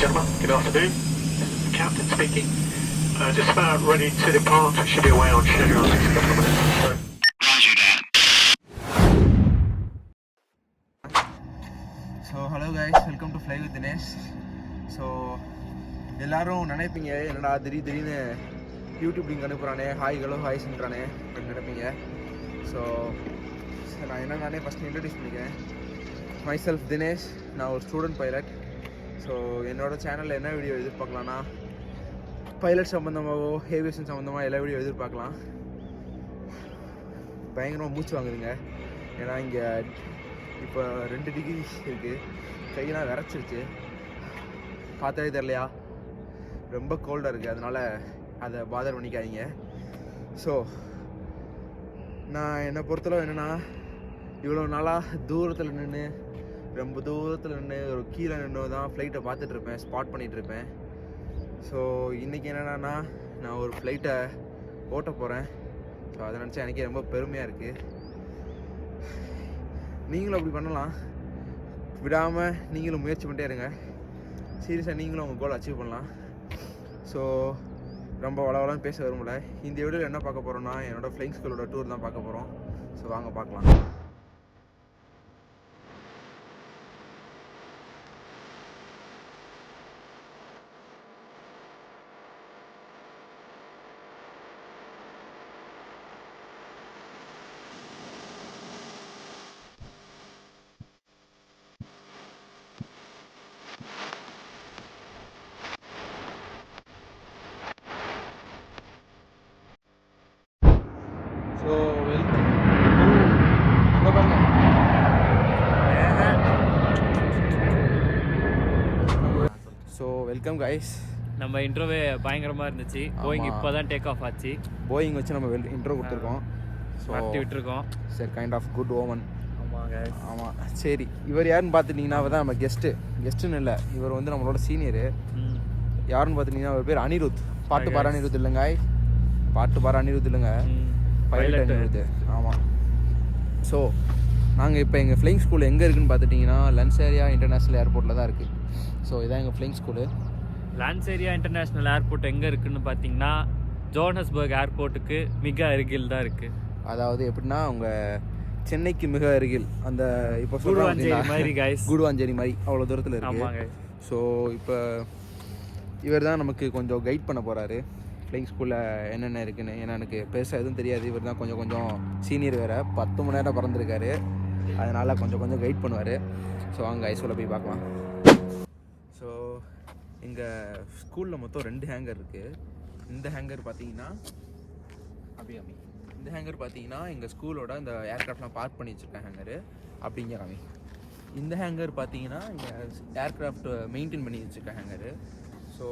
gentlemen, good afternoon. This is the captain speaking. Just about ready to depart. We should be away on schedule in the next couple of minutes. So. Roger that. So hello guys, welcome to fly with Dinesh. So எல்லோரும் நினைப்பீங்க, என்னடா திடீர்னு YouTube link அனுப்புகிறானே, ஹாய்ஸ்ன்றானே அப்படின்னு நினைப்பீங்க. So நான் நானே first introduce பண்ணிக்கிறேன். My self Dinesh. நான் ஒரு ஸ்டூடெண்ட் பைலட். ஸோ என்னோடய சேனலில் என்ன வீடியோ எதிர்பார்க்கலான்னா, பைலட் சம்மந்தமாகவோ ஏவியேஷன் சம்மந்தமாக எல்லா வீடியோ எதிர்பார்க்கலாம். பயங்கரமாக மூச்சு வாங்குதுங்க, ஏன்னா இங்கே இப்போ 2 டிகிரி இருக்குது. கையெல்லாம் விரைச்சிருச்சு, பார்த்தாலே தெரியலையா, ரொம்ப கோல்டாக இருக்குது. அதனால் அதை பாதர் பண்ணிக்காதீங்க. ஸோ நான் என்னை பொறுத்தளவு என்னென்னா, இவ்வளோ நாளாக தூரத்தில் நின்று, ரொம்ப தூரத்தில் நின்று ஒரு கீழே நின்று தான் ஃப்ளைட்டை பார்த்துட்ருப்பேன், ஸ்பாட் பண்ணிகிட்ருப்பேன். ஸோ இன்றைக்கி என்னென்னா, நான் ஒரு ஃப்ளைட்டை ஓட்ட போகிறேன். ஸோ அதை நினச்சா எனக்கே ரொம்ப பெருமையாக இருக்குது. நீங்களும் அப்படி பண்ணலாம், விடாமல் நீங்களும் முயற்சி பண்ணிட்டே இருங்க. சீரியஸாக நீங்களும் உங்கள் கோல் அச்சீவ் பண்ணலாம். ஸோ ரொம்ப வளவலான்னு பேச வரும்ல. இந்த வீடியோவில் என்ன பார்க்க போகிறோன்னா, என்னோடய ஃப்ளைங் ஸ்கூலோட டூர் தான் பார்க்க போகிறோம். ஸோ வாங்க பார்க்கலாம். So welcome. அங்கே பாருங்க, ஸோ வெல்கம் கைஸ். நம்ம இன்ட்ரோவே பயங்கரமாக இருந்துச்சு. போயிங் இப்போ தான் டேக் ஆஃப் ஆச்சு. போயிங் வச்சு நம்ம இன்ட்ரோ கொடுத்துருக்கோம். ஸோ மாற்றி விட்டுருக்கோம். சரி, கைண்ட் ஆஃப் குட் ஓமன். ஆமாங்க. ஆமாம், சரி. இவர் யாருன்னு பார்த்துட்டிங்கன்னா, அவர் தான் நம்ம கெஸ்ட்டுன்னு இல்லை, இவர் வந்து நம்மளோட சீனியரு. யாருன்னு பார்த்துட்டிங்கன்னா, அவர் பேர் அனிருத். பாட்டு பாரு அனிருத் இல்லைங்க, பைலட் அனிருத். ஆமாம். ஸோ நாங்கள் இப்போ எங்கள் ஃப்ளைங் ஸ்கூல் எங்கே இருக்குதுன்னு பார்த்துட்டிங்கன்னா, லன்சேரியா இன்டர்நேஷ்னல் ஏர்போர்ட்டில் தான் இருக்குது. ஸோ இதான் எங்கள் ஃப்ளைங் ஸ்கூலு. லான்சேரியா இன்டர்நேஷ்னல் ஏர்போர்ட் எங்கே இருக்குதுன்னு பார்த்தீங்கன்னா, ஜோஹனஸ்பர்க் ஏர்போர்ட்டுக்கு மிக அருகில் தான் இருக்குது. அதாவது எப்படின்னா, உங்கள் சென்னைக்கு மிக அருகில், அந்த இப்போ கூடுவாஞ்சேரி மாதிரி அவ்வளோ தூரத்தில் இருக்குது. ஸோ இப்போ இவர் தான் நமக்கு கொஞ்சம் கைட் பண்ண போகிறாரு ஃப்ளைங் ஸ்கூலில் என்னென்ன இருக்குன்னு. ஏன்னா எனக்கு பெருசாக எதுவும் தெரியாது. இவர் தான் கொஞ்சம் சீனியர் வேறு, 10 மணி நேரம் பறந்துருக்காரு. அதனால் கொஞ்சம் கைட் பண்ணுவார். ஸோ அங்கே ஐஸ்கூலில் போய் பார்க்கலாம். ஸோ எங்கள் ஸ்கூலில் மொத்தம் 2 ஹேங்கர் இருக்குது. இந்த ஹேங்கர் பார்த்தீங்கன்னா இந்த ஹேங்கர் பார்த்தீங்கன்னா எங்கள் ஸ்கூலோட இந்த ஏர்க்ராஃப்ட்லாம் பார்க் பண்ணி வச்சுருக்கேன் ஹேங்கரு. அப்படிங்க காமி. இந்த ஹேங்கர் பார்த்தீங்கன்னா இங்கே ஏர்க்ராஃப்ட் மெயின்டைன் பண்ணி வச்சுருக்கேன் ஹேங்கரு. ஸோ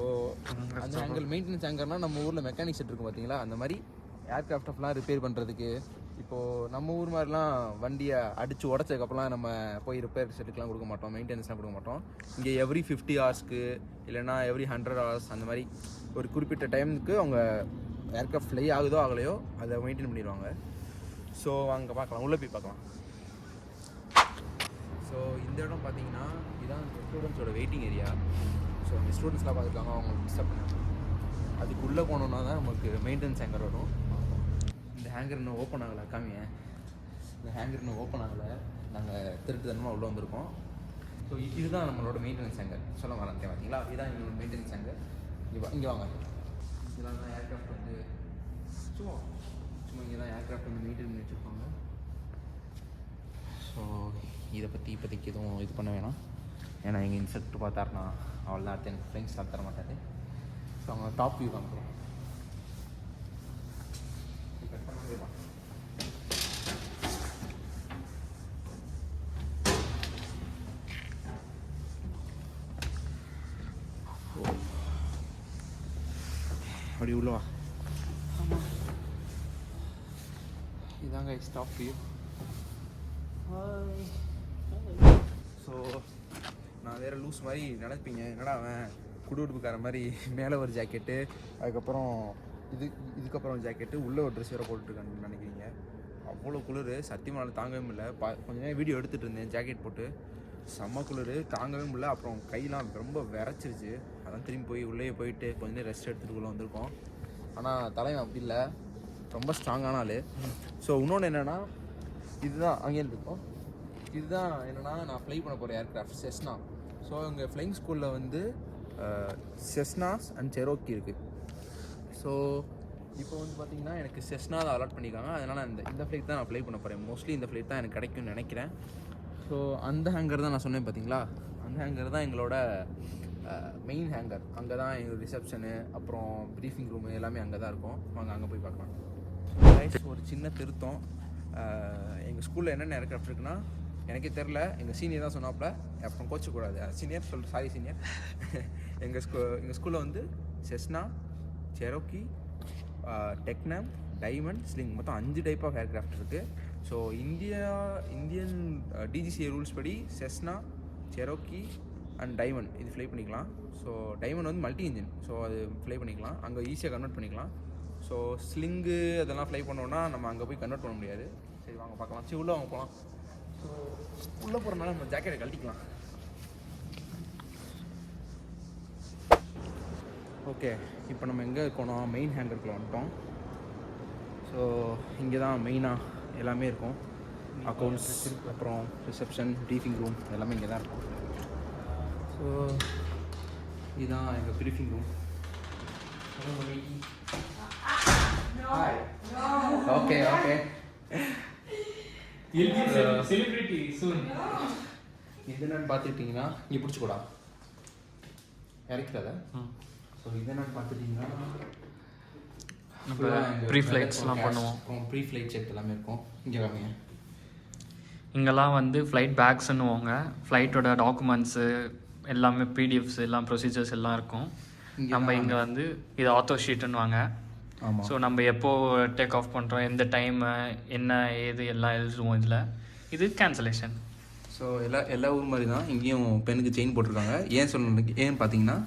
அந்த ஹேங்கர் மெயின்டெனன்ஸ் ஹேங்கர்னால் நம்ம ஊரில் மெக்கானிக் செட் இருக்கும் பார்த்தீங்களா, அந்த மாதிரி ஏர்க்ராஃப்ட்லாம் ரிப்பேர் பண்ணுறதுக்கு. இப்போது நம்ம ஊர் மாதிரிலாம் வண்டியை அடித்து உடச்சதுக்கப்புறம் நம்ம போய் ரிப்பேர் செட்டுக்கெலாம் கொடுக்க மாட்டோம், மெயின்டெனன்ஸ்லாம் கொடுக்க மாட்டோம். இங்கே எவ்ரி 50 ஹவர்ஸ்க்கு இல்லைனா எவ்ரி 100 ஹவர்ஸ் அந்த மாதிரி ஒரு குறிப்பிட்ட டைமுக்கு அவங்க ஏர்க்ராஃப்ட் ஃப்ளை ஆகுதோ ஆகலையோ அதை மெயின்டைன் பண்ணிடுவாங்க. ஸோ அங்கே பார்க்கலாம், உள்ளே போய் பார்க்கலாம். ஸோ இந்த இடம் பார்த்தீங்கன்னா இதுதான் ஸ்டூடெண்ட்ஸோட வெயிட்டிங் ஏரியா. ஸோ அந்த ஸ்டூடெண்ட்ஸ்லாம் பார்த்துருக்காங்க, அவங்க டிஸ்டர்ப் பண்ணாங்க. அதுக்குள்ளே போனோன்னா தான் நமக்கு மெயின்டெனன்ஸ் ஹேங்கர் வரும். இந்த ஹேங்கர் இன்னும் ஓப்பன் ஆகலை, காமிங்க. இந்த ஹேங்கர் இன்னும் ஓப்பன் ஆகலை, நாங்கள் திருட்டுத்தனமாக உள்ளே வந்திருக்கோம். ஸோ இதுதான் நம்மளோட மெயின்டெனன்ஸ் ஹேங்கர். சொல்ல மறந்துட்டேன் பார்த்தீங்களா, இதுதான் எங்களோட மெயின்டெனன்ஸ் ஹேங்கர். இங்கே வாங்க. இதெல்லாம் தான் ஏர்க்ராஃப்ட் வந்து சும்மா இங்கே தான் ஏர்க்ராஃப்ட் வந்து மெயின்டைன் பண்ணி வச்சுருப்பாங்க. ஸோ இதை பற்றி இப்போதைக்கு எதுவும் இது பண்ண வேணாம். ஏன்னா எங்கள் இன்ஸ்ட்ரக்டர் பார்த்தாருனா அவ்வளோதான், அடுத்து எனக்கு ஃப்ளைங் ஸ்டார்ட் தர மாட்டார். ஸோ அவங்க டாப் வியூ காமிக்கிறோம். அப்படி உள்ளவா. ஆமாம், இதாங்க டாப் வியூ. ஸோ நான் வேறு லூஸ் மாதிரி நினைப்பீங்க, என்னடா அவன் குடுகுடுப்புக்கார மாதிரி மேலே ஒரு ஜாக்கெட்டு, அதுக்கப்புறம் இதுக்கப்புறம் ஜாக்கெட்டு, உள்ளே ஒரு ட்ரெஸ் வேறு போட்டுருக்கான்னு நினைக்கிறீங்க. அவ்வளோ குளிர், சத்தியமாக தாங்கவே இல்லை. கொஞ்ச நேரம் வீடியோ எடுத்துகிட்டு இருந்தேன் ஜாக்கெட் போட்டு. செம்ம குளிர் தாங்கவே முடியல. அப்புறம் கையெல்லாம் ரொம்ப விரைச்சிருச்சு. அதான் திரும்பி போய் உள்ளே போயிட்டு கொஞ்ச நேரம் ரெஸ்ட் எடுத்துகிட்டு வந்திருக்கோம். ஆனால் தலைவன் அப்படி இல்லை, ரொம்ப ஸ்ட்ராங்கான ஆள். ஸோ இன்னொன்று என்னென்னா, இதுதான் அங்கே இருக்கும், இதுதான் என்னென்னா நான் ஃப்ளை பண்ண போகிற ஏர்க்ராஃப்ட் செஸ்னா. ஸோ இங்கே ஃப்ளைங் ஸ்கூலில் வந்து செஸ்னாஸ் அண்ட் செரோக்கி இருக்குது. ஸோ இப்போ வந்து பார்த்திங்கன்னா எனக்கு செஸ்னா தான் அலாட் பண்ணியிருக்காங்க. அதனால் இந்த ஃப்ளைட் தான் நான் ஃப்ளை பண்ண போகிறேன். மோஸ்ட்லி இந்த ஃப்ளைட் தான் எனக்கு கிடைக்கும்னு நினைக்கிறேன். ஸோ அந்த ஹேங்கர் தான் நான் சொன்னேன் பார்த்தீங்களா, அந்த ஹேங்கர் தான் எங்களோட மெயின் ஹேங்கர். அங்கே தான் எங்கள் ரிசப்ஷனு அப்புறம் ப்ரீஃபிங் ரூமு எல்லாமே அங்கே தான் இருக்கும். வாங்க அங்கே போய் பார்க்கலாம். ஒரு சின்ன திருத்தம், எங்கள் ஸ்கூலில் என்னென்ன ஏர்க்ராஃப்ட் இருக்குன்னா எனக்கே தெரில, எங்கள் சீனியர் தான் சொன்னாப்புல. அப்புறம் கோச்சக்கூடாது, சீனியர் சாரி சீனியர். எங்கள் ஸ்கூலில் வந்து செஸ்னா, செரோக்கி, டெக்னம், டைமண்ட், ஸ்லிங் மொத்தம் 5 டைப் ஆஃப் ஏர்க்ராஃப்ட் இருக்குது. ஸோ இந்தியன் டிஜிசிஏ ரூல்ஸ் படி செஸ்னா, செரோக்கி அண்ட் டைமண்ட் இது ஃப்ளை பண்ணிக்கலாம். ஸோ டைமண்ட் வந்து மல்டி இன்ஜின், ஸோ அது ஃப்ளை பண்ணிக்கலாம், அங்கே ஈஸியாக கன்வெர்ட் பண்ணிக்கலாம். ஸோ ஸ்லிங்கு அதெல்லாம் ஃப்ளை பண்ணோன்னா நம்ம அங்கே போய் கன்வெர்ட் பண்ண முடியாது. சரி வாங்க பார்க்கலாம். சரி உள்ளே வாங்க போகலாம். ஸோ உள்ளே போகிறனால நம்ம ஜாக்கெட்டை கழட்டிக்கலாம். ஓகே, இப்போ நம்ம எங்கே இருக்கோம்னா மெயின் ஹேங்கருக்குள்ள வந்துட்டோம். ஸோ இங்கே தான் மெயினாக எல்லாமே இருக்கும். அக்கௌண்ட்ஸ், அப்புறம் ரிசப்ஷன், ப்ரீஃபிங் ரூம் எல்லாமே இங்கே தான் இருக்கும். ஸோ இதுதான் எங்கள் briefing room. Okay okay, celebrity சூன். இது என்னன்னு பார்த்துக்கிட்டிங்கன்னா இங்கே பிடிச்சிக்கூடா இறக்கிறத. ஸோ இது என்னன்னு பார்த்துட்டிங்கன்னா நம்ம ப்ரீ ஃப்ளைட்ஸ்லாம் பண்ணுவோம். அப்புறம் ப்ரீ ஃப்ளைட் செக் எல்லாமே இருக்கும். இங்கே வாங்க, இங்கெல்லாம் வந்து ஃப்ளைட் பேக்ஸ்ன்னுவாங்க. ஃப்ளைட்டோட டாக்குமெண்ட்ஸு எல்லாமே பிடிஎஃப்ஸ் எல்லாம் ப்ரொசீஜர்ஸ் எல்லாம் இருக்கும். நம்ம இங்கே வந்து இது ஆத்தோ ஷீட்டுன்னுவாங்க. ஆமாம். ஸோ நம்ம எப்போது டேக் ஆஃப் பண்ணுறோம், எந்த டைமு, என்ன ஏது எல்லாம் எழுதுவோம் இதில். இது கேன்சலேஷன். ஸோ எல்லா ஊர் மாதிரி தான் இங்கேயும் பெண்ணுக்கு செயின் போட்டிருக்காங்க. ஏன்னு பார்த்தீங்கன்னா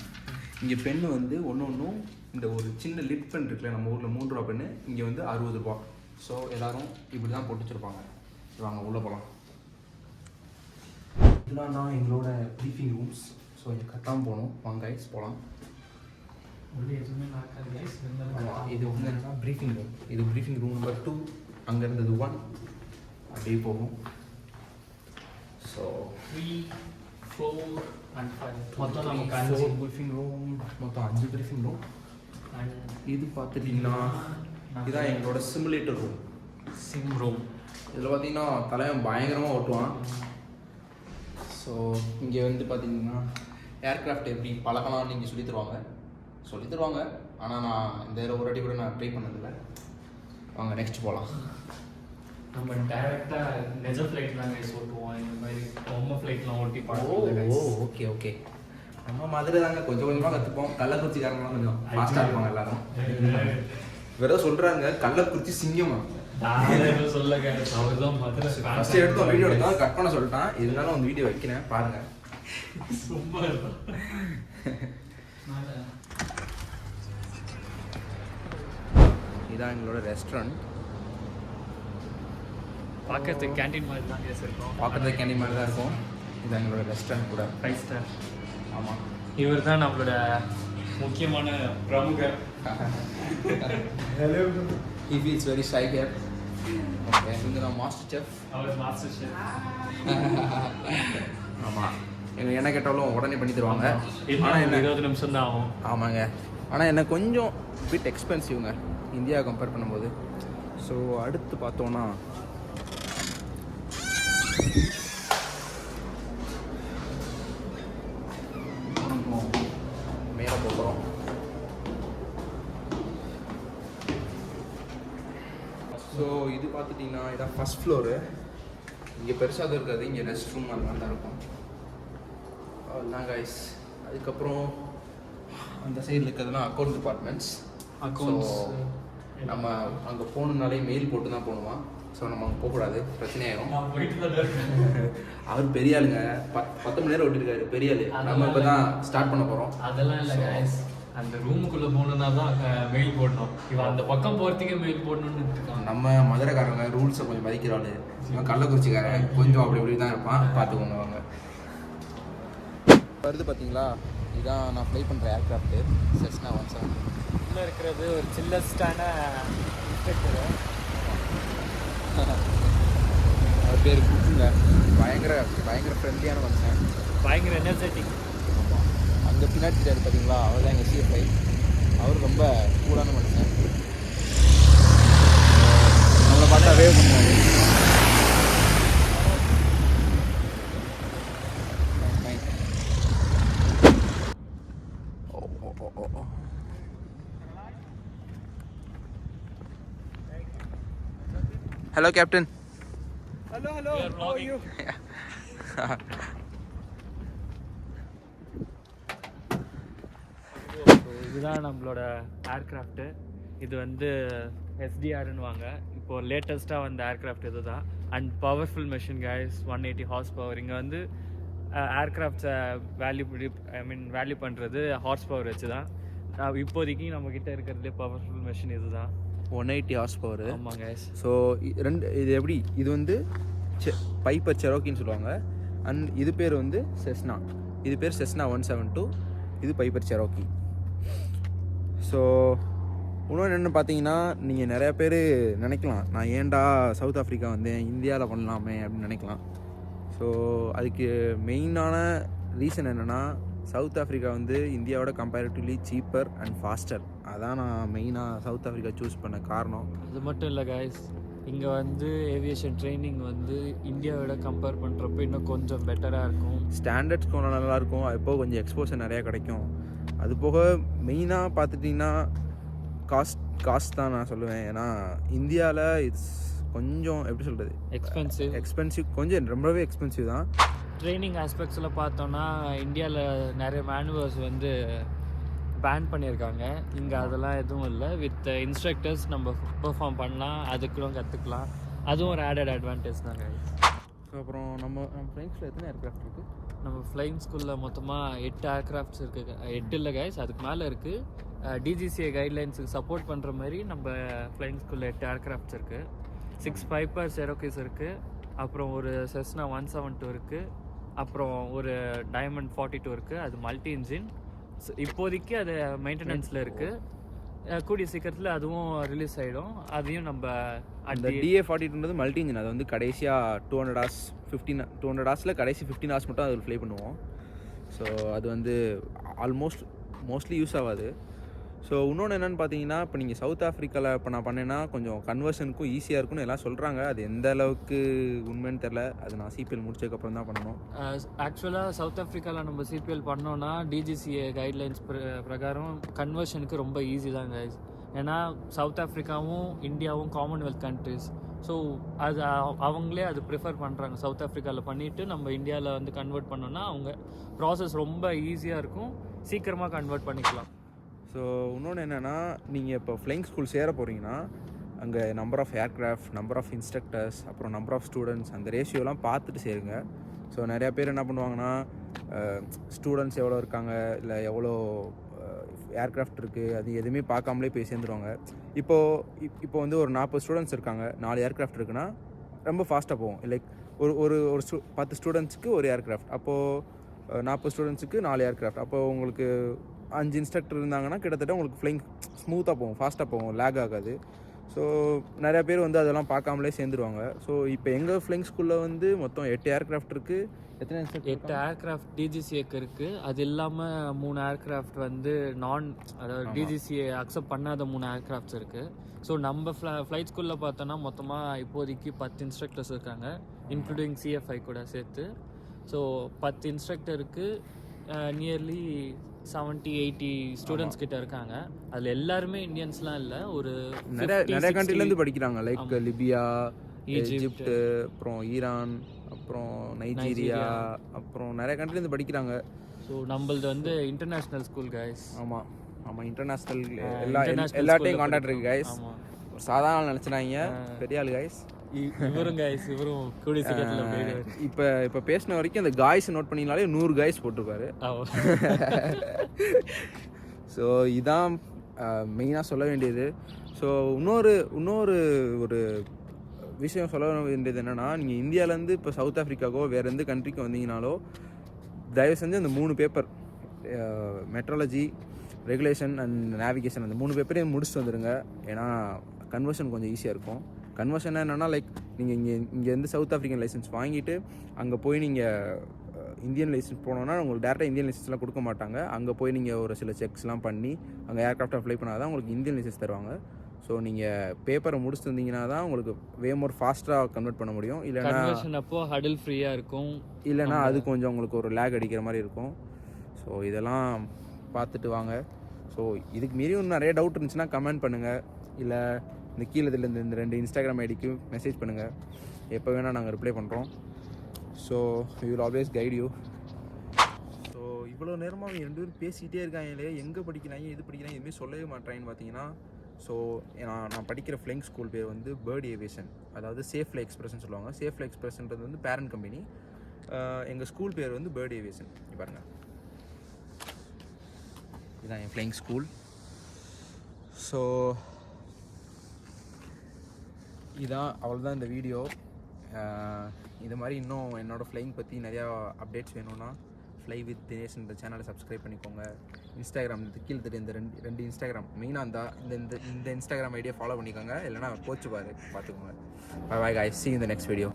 இங்கே பெண்ணு வந்து ஒன்றும் இந்த ஒரு சின்ன லிப் பென் இருக்குல்ல, நம்ம ஊரில் 3 ரூபா பெண்ணு, இங்கே வந்து 60 ரூபா. ஸோ எல்லோரும் இப்படி தான் போட்டு வச்சுருப்பாங்க. வாங்க உள்ளே போகலாம். இதெல்லாம் தான் எங்களோட ப்ரீஃபிங் ரூம்ஸ். ஸோ இங்கே கட்டாமல் போகணும். வாங்க கைஸ் போகலாம். இது வந்து என்னன்னா ப்ரீஃபிங் ரூம். இது ப்ரீஃபிங் ரூம் நம்பர் 2. அங்கே இருந்தது 1 அப்படியே போகும். ஸோ 3, 4 and 5 மொத்தம் நமக்கு 5 ப்ரீஃபிங் ரூம், மொத்தம் 5 ப்ரீஃபிங் ரூம். இது பார்த்துட்டிங்கன்னா இதுதான் எங்களோட சிமுலேட்டர் ரூம், சிம் ரூம். இதில் பார்த்தீங்கன்னா தலைவன் பயங்கரமாக ஓட்டுவான். ஸோ இங்கே வந்து பார்த்தீங்கன்னா ஏர்க்ராஃப்ட் எப்படி பழகலாம் நீங்கள் சொல்லி தருவாங்க. ஆனால் நான் இந்த ஒரு வாட்டி கூட நான் ட்ரை பண்ணதில்லை. வாங்க நெக்ஸ்ட் போகலாம். நம்ம டைரெக்டாக நெஜ ஃப்ளைட்லாம் ஓட்டுவோம். இந்த மாதிரி பொம்மை ஃப்ளைட்லாம் ஓட்டி ஓ பார்ப்போம். ஓகே ஓகே, நம்ம மதுரை தாங்க கொஞ்சம் கொஞ்சமாக கற்றுப்போம். கள்ளக்குறிச்சிக்காரங்களாம் கொஞ்சம் ஃபாஸ்ட்டாக இருப்பாங்க எல்லாரும். வெறும் சொல்கிறாங்க கள்ளக்குறிச்சி சிங்கமா சொல்ல அவர் தான் மதுரை ஃபஸ்ட்டு எடுத்தோம் வீடியோ எடுத்தோம், கட் பண்ண சொல்லிட்டான். இருந்தாலும் அந்த வீடியோ வைக்கிறேன் பாருங்கள். ரொம்ப இதான் எங்களோட ரெஸ்டாரண்ட். பார்க்கறதுக்கு கேண்டீன் மாதிரி தான் இருக்கும். பார்க்குறதுக்கு கேண்டீன் மாதிரி தான் இருக்கும். இது எங்களோட ரெஸ்டாரண்ட் கூட 5 ஸ்டார். ஆமாம், இவர் தான் நம்மளோட முக்கியமான பிரமுகர். he feels very shy here. Okay, இங்கே நான் மாஸ்டர் செஃப். அவர் மாஸ்டர் ஷெஃப். ஆமாம், எங்கள் என்ன கேட்டாலும் உடனே பண்ணி தருவாங்க. ஆனால் என்ன 20 நிமிஷம் தான் ஆகும். ஆமாங்க, ஆனால் என்ன கொஞ்சம் பிட் எக்ஸ்பென்சிவ்ங்க இந்தியா கம்பேர் பண்ணும்போது. ஸோ அடுத்து பார்த்தோன்னா மேலே போகிறோம். ஸோ இது பார்த்துட்டிங்கன்னா இதான் ஃபஸ்ட் ஃப்ளோரு. இங்கே பெருசாக தான் இருக்காது, இங்கே ரெஸ்ட் ரூம் அந்த மாதிரி தான் இருக்கும். அதுதான் கைஸ். அதுக்கப்புறம் அந்த சைடில் இருக்கிறதுலாம் அக்கௌண்ட் டிபார்ட்மெண்ட்ஸ். அக்கௌண்ட்ஸ் நம்ம அங்கே போகணுன்னாலே மெயில் போட்டு தான் போகணுமா. ஸோ நம்ம அங்கே போகக்கூடாது, பிரச்சனையாயிரும். அவர் பெரிய ஆளுங்க, 10 மணி நேரம் ஓட்டிருக்காரு, பெரிய ஆளு. நம்ம இப்போ தான் ஸ்டார்ட் பண்ண போகிறோம். அதெல்லாம் இல்லை கைஸ், அந்த ரூமுக்குள்ளே போகணுன்னா தான் மெயில் போடணும். இவன் அந்த பக்கம் போகிறதுக்கே மெயில் போடணும்னு இருக்கான். நம்ம மதுரைக்காரங்க ரூல்ஸை கொஞ்சம் மதிக்கிற ஆளு. இவன் கள்ளக்குறிச்சிக்காரன் கொஞ்சம் அப்படி இப்படி தான் இருப்பான், பார்த்துக்கோங்க வாங்க. வருது பார்த்தீங்களா, இதுதான் நான் ஃப்ளை பண்ணுற ஏர்க்ராஃப்ட்டு செஸ்னா 170. உள்ளே இருக்கிறது ஒரு சில்லஸ்டான இன்ஸ்ட்ரக்டரு. அவர் பேர் குக்குங்க. பயங்கர ஃப்ரெண்ட்லியான மனுஷன், பயங்கர எனர்ஜெட்டிக். ஆமாம். அங்கே பின்னாடி தெரியாது பார்த்தீங்களா, அவர் தான் எங்கள் சிஎஃப்ஐ. அவர் ரொம்ப கூலான மனுஷன். நம்மளை பார்த்தா வேவ் பண்ணுவாங்க. Hello, Captain. Hello. How are you? இதுதான் நம்மளோட ஏர்க்ராஃப்ட்டு. இது வந்து எஸ்டிஆர்னு வாங்க. இப்போது லேட்டஸ்ட்டாக வந்த ஏர்க்ராஃப்ட் இது தான். And powerful machine guys, 180 horse power. இங்கே வந்து ஏர்க்ராஃப்ட்ஸை வேல்யூ பண்ணுறது ஹார்ஸ் பவர் வச்சு தான். இப்போதைக்கு நம்மக்கிட்ட இருக்கிறதுலே பவர்ஃபுல் மெஷின் இது தான், 180 ஹார்ஸ் பவர். ஆமாம் கைஸ். ஸோ இது எப்படி, இது வந்து பைப்பர் செரோக்கின்னு சொல்லுவாங்க. அண்ட் இது பேர் வந்து செஸ்னா. இது பேர் செஸ்னா 172. இது பைப்பர் செரோக்கி. ஸோ இன்னொன்று என்னென்னு பார்த்தீங்கன்னா, நீங்கள் நிறையா பேர் நினைக்கலாம், நான் ஏன்டா சவுத் ஆஃப்ரிக்கா வந்தேன், இந்தியாவில் பண்ணலாமே அப்படின்னு நினைக்கலாம். ஸோ அதுக்கு மெயினான ரீசன் என்னென்னா, சவுத் ஆஃப்ரிக்கா வந்து இந்தியாவோட கம்பேரிட்டிவ்லி சீப்பர் அண்ட் ஃபாஸ்டர். அதான் நான் மெயினாக சவுத் ஆஃப்ரிக்கா சூஸ் பண்ண காரணம். அது மட்டும் இல்லை கைஸ், இங்கே வந்து ஏவியேஷன் ட்ரைனிங் வந்து இந்தியாவோட கம்பேர் பண்ணுறப்போ இன்னும் கொஞ்சம் பெட்டராக இருக்கும். ஸ்டாண்டர்ட்ஸ் கொஞ்சம் நல்லாயிருக்கும். அப்போது கொஞ்சம் எக்ஸ்போசர் நிறையா கிடைக்கும். அது போக மெயினாக பார்த்துட்டிங்கன்னா காஸ்ட் தான் நான் சொல்லுவேன். ஏன்னா இந்தியாவில் இட்ஸ் கொஞ்சம் எப்படி சொல்கிறது, எக்ஸ்பென்சிவ் கொஞ்சம் ரொம்பவே எக்ஸ்பென்சிவ் தான். ட்ரைனிங் ஆஸ்பெக்ட்ஸில் பார்த்தோன்னா இந்தியாவில் நிறைய மேனுவர்ஸ் வந்து பேன் பண்ணியிருக்காங்க. இங்கே அதெல்லாம் எதுவும் இல்லை. வித் இன்ஸ்ட்ரக்டர்ஸ் நம்ம பெர்ஃபார்ம் பண்ணலாம், அதுக்குள்ள கற்றுக்கலாம். அதுவும் ஒரு ஆடட் அட்வான்டேஜ் தாங்க. ஸோ அப்புறம் நம்ம ஃப்ளைங் ஸ்கூலில் எத்தனை ஏர்க்ராஃப்ட் இருக்குது? நம்ம ஃப்ளைங் ஸ்கூலில் மொத்தமாக 8 ஏர்க்ராஃப்ட்ஸ் இருக்குது. 8 இல்லை கைஸ், அதுக்கு மேலே இருக்குது. டிஜிசிஏ கைட்லைன்ஸுக்கு சப்போர்ட் பண்ணுற மாதிரி நம்ம ஃப்ளைங் ஸ்கூலில் 8 ஏர்க்ராஃப்ட்ஸ் இருக்குது. 6 பைப்பர் செரோக்கீஸ் இருக்குது. அப்புறம் ஒரு செஸ்னா 172 இருக்குது. அப்புறம் ஒரு டைமண்ட் 42 இருக்குது. அது மல்டி இன்ஜின். இப்போதைக்கு அது மெயின்டெனன்ஸில் இருக்குது. கூடிய சீக்கிரத்தில் அதுவும் ரிலீஸ் ஆகிடும். அதையும் நம்ம அந்த DA-42 மல்டி இன்ஜின். அது வந்து கடைசியாக 200 ஹார்ஸில் கடைசி 15 ஹார்ஸ் மட்டும் அதில் ஃப்ளை பண்ணுவோம். ஸோ அது வந்து மோஸ்ட்லி யூஸ் ஆகாது. ஸோ இன்னொன்று என்னென்னு பார்த்தீங்கன்னா, இப்போ நீங்கள் சவுத் ஆஃப்ரிக்காவில் இப்போ நான் பண்ணேன்னா கொஞ்சம் கன்வர்ஷனுக்கும் ஈஸியாக இருக்குன்னு எல்லாம் சொல்கிறாங்க. அது எந்த அளவுக்கு உண்மைன்னு தெரில. அது நான் சிபிஎல் முடிச்சதுக்கப்புறம் தான் பண்ணணும். ஆக்சுவலாக சவுத் ஆஃப்ரிக்காவில் நம்ம சிபிஎல் பண்ணோன்னா டிஜிசிஏ கைட்லைன்ஸ் பிரகாரம் கன்வர்ஷனுக்கு ரொம்ப ஈஸி தான் கைஸ். ஏன்னா சவுத் ஆஃப்ரிக்காவும் இந்தியாவும் காமன்வெல்த் கண்ட்ரிஸ். ஸோ அது அவங்களே அது ப்ரிஃபர் பண்ணுறாங்க. சவுத் ஆஃப்ரிக்காவில் பண்ணிவிட்டு நம்ம இந்தியாவில் வந்து கன்வெர்ட் பண்ணோன்னா அவங்க ப்ராசஸ் ரொம்ப ஈஸியாக இருக்கும், சீக்கிரமாக கன்வெர்ட் பண்ணிக்கலாம். ஸோ இன்னொன்று என்னென்னா, நீங்கள் இப்போ ஃப்ளைங் ஸ்கூல் சேர போகிறீங்கன்னா அங்கே number of aircraft, number of instructors, அப்புறம் நம்பர் ஆஃப் ஸ்டூடெண்ட்ஸ், அந்த ரேஷியோலாம் பார்த்துட்டு சேருங்க. ஸோ நிறையா பேர் என்ன பண்ணுவாங்கன்னா, ஸ்டூடெண்ட்ஸ் எவ்வளோ இருக்காங்க, இல்லை எவ்வளோ ஏர்க்ராஃப்ட் இருக்குது, அது எதுவுமே பார்க்காமலே போய் சேர்ந்துருவாங்க. இப்போ வந்து ஒரு 40 ஸ்டூடெண்ட்ஸ் இருக்காங்க, 4 ஏர்க்ராஃப்ட் இருக்குன்னா ரொம்ப ஃபாஸ்ட்டாக போகும். லைக் ஒரு 10 ஸ்டூடெண்ட்ஸுக்கு ஒரு ஏர்க்ராஃப்ட், அப்போது 40 ஸ்டூடெண்ட்ஸுக்கு 4 ஏர்க்ராஃப்ட். அப்போது உங்களுக்கு 5 இன்ஸ்ட்ரக்டர் இருந்தாங்கன்னா கிட்டத்தட்ட உங்களுக்கு ஃப்ளைங் ஸ்மூத்தாக போகும், ஃபாஸ்ட்டாக போகும், லேக் ஆகாது. ஸோ நிறையா பேர் வந்து அதெல்லாம் பார்க்காமலே சேர்ந்துருவாங்க. ஸோ இப்போ எங்கள் ஃப்ளைங் ஸ்கூலில் வந்து மொத்தம் 8 ஏர்க்ராஃப்ட் இருக்குது. எத்தனை 8 ஏர்க்ராஃப்ட் டிஜிசிஏக்கு இருக்குது. அது இல்லாமல் 3 ஏர்க்ராஃப்ட் வந்து அதாவது டிஜிசிஏ அக்செப்ட் பண்ணாத 3 ஏர்க்ராஃப்ட்ஸ் இருக்குது. ஸோ நம்ம ஃப்ளைட் ஸ்கூலில் பார்த்தோன்னா மொத்தமாக இப்போதைக்கு 10 இன்ஸ்ட்ரக்டர்ஸ் இருக்காங்க, இன்க்ளூடிங் சிஎஃப்ஐ கூட சேர்த்து. ஸோ 10 இன்ஸ்ட்ரக்டருக்கு நியர்லி 70-80 ஸ்டூடெண்ட்ஸ் கிட்ட இருக்காங்க. அதில் எல்லாருமே இந்தியன்ஸ்லாம் இல்லை, ஒரு நிறைய கண்ட்ரிலேருந்து படிக்கிறாங்க. லைக் லிபியா, ஈஜிப்ட், அப்புறம் ஈரான், அப்புறம் நைஜீரியா, அப்புறம் நிறைய கண்ட்ரிலேருந்து படிக்கிறாங்க. ஸோ நம்மளது வந்து இன்டர்நேஷ்னல் ஸ்கூல் கைஸ். ஆமாம் இன்டர்நேஷ்னல் எல்லாத்தையும் கான்டாக்ட் இருக்குது கைஸ். சாதாரண நினச்சினாங்க, பெரிய ஆள் கைஸ். இவரும் கூடிய சீக்கிரத்தில் இப்போ பேசின வரைக்கும் அந்த காய்ஸ் நோட் பண்ணிங்கனாலே 100 காய்ஸ் போட்டிருப்பாரு. ஸோ இதான் மெயினாக சொல்ல வேண்டியது. ஸோ இன்னொரு ஒரு விஷயம் சொல்ல வேண்டியது என்னென்னா, நீங்கள் இந்தியாவிலேருந்து இப்போ சவுத் ஆஃப்ரிக்காவோ வேறு எந்த கண்ட்ரிக்கு வந்தீங்கனாலோ தயவு செஞ்சு அந்த 3 paper meteorology, regulation and navigation அந்த 3 பேப்பரையும் முடிச்சுட்டு வந்துடுங்க. ஏன்னா கன்வர்ஷன் கொஞ்சம் ஈஸியாக இருக்கும். கன்வர்ஷன் என்னென்னா லைக் நீங்கள் இங்கேருந்து சவுத் ஆஃப்ரிக்கன் லைசன்ஸ் வாங்கிட்டு அங்கே போய் நீங்கள் இந்தியன் லைசன்ஸ் போனோன்னா உங்களுக்கு டேரெக்டாக இந்தியன் லைசன்ஸ்லாம் கொடுக்க மாட்டாங்க. அங்கே போய் நீங்கள் ஒரு சில செக்ஸ்லாம் பண்ணி அங்கே ஏர்க்ராஃப்ட் அப்ளை பண்ணால் தான் உங்களுக்கு இந்தியன் லைசன்ஸ் தருவாங்க. ஸோ நீங்கள் பேப்பரை முடிச்சுட்டு வந்தீங்கன்னா தான் உங்களுக்கு வே மோர் ஃபாஸ்ட்டாக கன்வெர்ட் பண்ண முடியும். இல்லைன்னா அப்போ ஹடில் ஃப்ரீயாக இருக்கும். இல்லைனா அது கொஞ்சம் உங்களுக்கு ஒரு லேக் அடிக்கிற மாதிரி இருக்கும். ஸோ இதெல்லாம் பார்த்துட்டு வாங்க. ஸோ இதுக்கு மீறியும் நிறைய டவுட் இருந்துச்சுன்னா கமெண்ட் பண்ணுங்கள். இல்லை இந்த கீழே இதில் இந்த 2 இன்ஸ்டாகிராம் ஐடிக்கு மெசேஜ் பண்ணுங்கள். எப்போ வேணால் நாங்கள் ரிப்ளை பண்ணுறோம். So we will always guide you. So இவ்வளோ நேரமாக அவங்க 2 பேரும் பேசிகிட்டே இருக்காங்களே, எங்கே படிக்கிறாங்க எது படிக்கிறாங்க எதுவுமே சொல்லவே மாட்டேறாங்கன்னு பார்த்தீங்கன்னா, ஸோ நான் படிக்கிற ஃப்ளைங் ஸ்கூல் பேர் வந்து பேர்ட் ஏவியேஷன், அதாவது சேஃப் ஃப்ளை எக்ஸ்பிரஸ்ன்னு சொல்லுவாங்க. சேஃப் ஃப்ளை எக்ஸ்பிரஸ்ன்றது வந்து பேரண்ட் கம்பெனி. எங்கள் ஸ்கூல் பேர் வந்து பேர்ட் ஏவியேஷன். பாருங்கள், இதுதான் என் ஃப்ளைங் ஸ்கூல். ஸோ இதான் அவ்வளோதான் இந்த வீடியோ. இது மாதிரி இன்னும் என்னோடய ஃப்ளைங் பற்றி நிறையா அப்டேட்ஸ் வேணும்னா ஃப்ளை வித் தினேஷ் இந்த சேனலை சப்ஸ்கிரைப் பண்ணிக்கோங்க. இன்ஸ்டாகிராம் கீழே தெரியும் இந்த 2 இன்ஸ்டாகிராம் மெயினாக இருந்தால் இந்த இன்ஸ்டாகிராம் ஐடியா ஃபாலோ பண்ணிக்கோங்க. இல்லைனா கோச்சு பார்த்துக்கோங்க. Bye bye guys, see you in the next video.